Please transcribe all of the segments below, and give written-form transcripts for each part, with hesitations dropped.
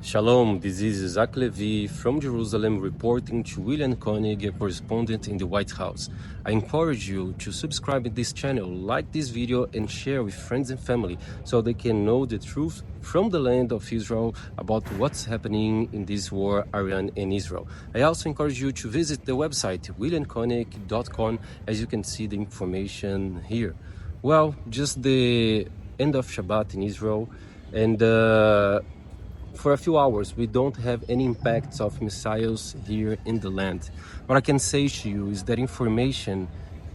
Shalom, this is Isaque Levy from Jerusalem reporting to William Koenig, a correspondent in the White House. I encourage you to subscribe to this channel, like this video and share with friends and family so they can know the truth from the land of Israel about what's happening in this war, Iran and Israel. I also encourage you to visit the website williamkoenig.com, as you can see the information here. Well, just the end of Shabbat in Israel, and for a few hours we don't have any impacts of missiles here in the land. What I can say to you is that information,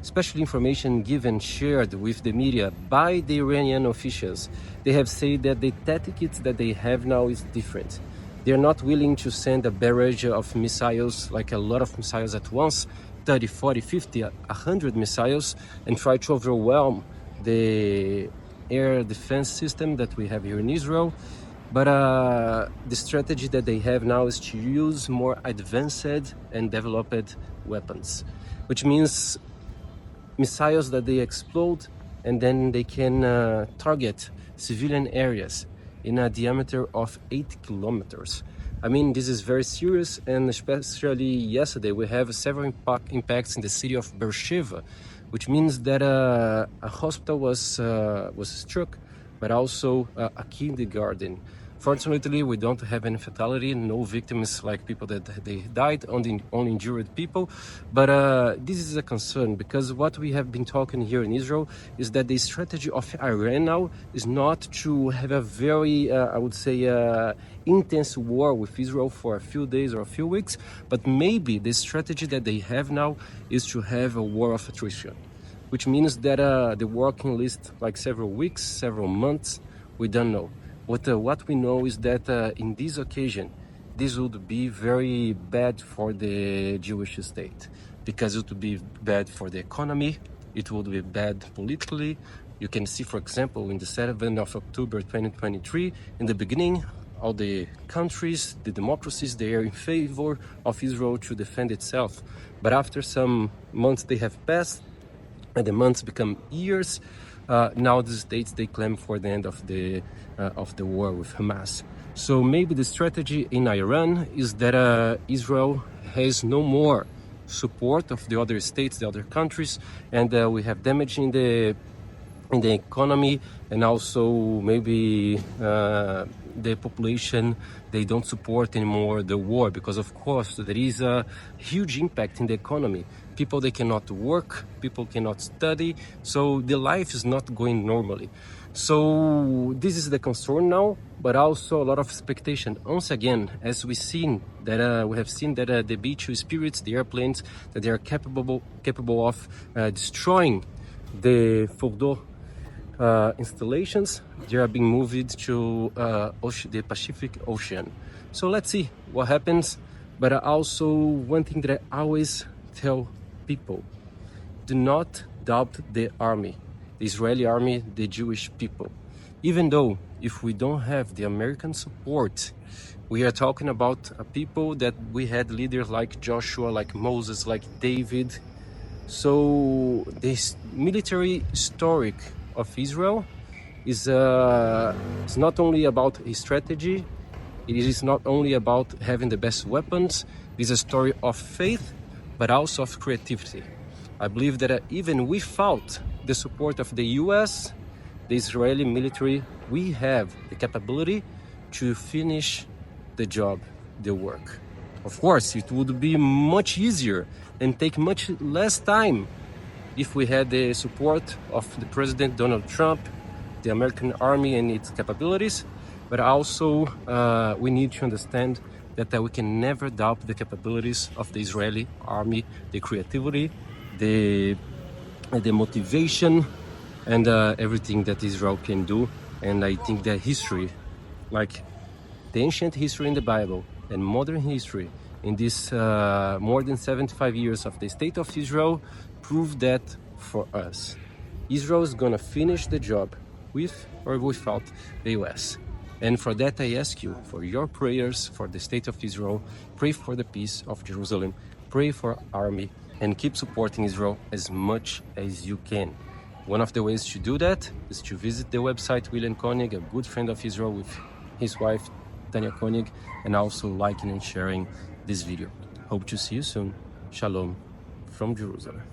especially information given, shared with the media by the Iranian officials, they have said that the tactics that they have now is different. They're not willing to send a barrage of missiles, like a lot of missiles at once, 30, 40, 50, 100 missiles, and try to overwhelm the air defense system that we have here in Israel. But the strategy that they have now is to use more advanced and developed weapons, which means missiles that they explode and then they can target civilian areas in a diameter of 8 kilometers. I mean, this is very serious, and especially yesterday we have several impacts in the city of Beersheba, which means that a hospital was struck, but also a kindergarten. Fortunately, we don't have any fatality, no victims like people that they died, only injured people. But this is a concern, because what we have been talking here in Israel is that the strategy of Iran now is not to have a very, I would say, intense war with Israel for a few days or a few weeks, but maybe the strategy that they have now is to have a war of attrition, which means that the war can last like several weeks, several months, we don't know. What we know is that in this occasion, this would be very bad for the Jewish state, because it would be bad for the economy, it would be bad politically. You can see, for example, in the 7th of October 2023, in the beginning, all the countries, the democracies, they are in favor of Israel to defend itself. But after some months they have passed, and the months become years, now the states, they claim for the end of the war with Hamas. So maybe the strategy in Iran is that Israel has no more support of the other states, the other countries, and we have damage in the economy, and also maybe the population, they don't support anymore the war, because of course there is a huge impact in the economy. People, they cannot work, people cannot study, so the life is not going normally. So this is the concern now, but also a lot of expectation. Once again, as we have seen that the B-2 spirits, the airplanes, that they are capable of destroying the Fordo installations, they are being moved to the Pacific Ocean. So let's see what happens. But also, one thing that I always tell people: do not doubt the army, the Israeli army, the Jewish people. Even though if we don't have the American support, we are talking about a people that we had leaders like Joshua, like Moses, like David. So this military historic of Israel is it's not only about his strategy, it is not only about having the best weapons. It is a story of faith, but also of creativity. I believe that even without the support of the US, the Israeli military, we have the capability to finish the job, the work. Of course, it would be much easier and take much less time if we had the support of the President Donald Trump, the American army and its capabilities. But also we need to understand that we can never doubt the capabilities of the Israeli army, the creativity, the motivation, and everything that Israel can do. And I think that history, like the ancient history in the Bible and modern history in this more than 75 years of the state of Israel, prove that for us. Israel is gonna finish the job with or without the US. And for that, I ask you for your prayers for the state of Israel. Pray for the peace of Jerusalem. Pray for our army, and keep supporting Israel as much as you can. One of the ways to do that is to visit the website William Koenig, a good friend of Israel, with his wife Tanya Koenig, and also liking and sharing this video. Hope to see you soon. Shalom from Jerusalem.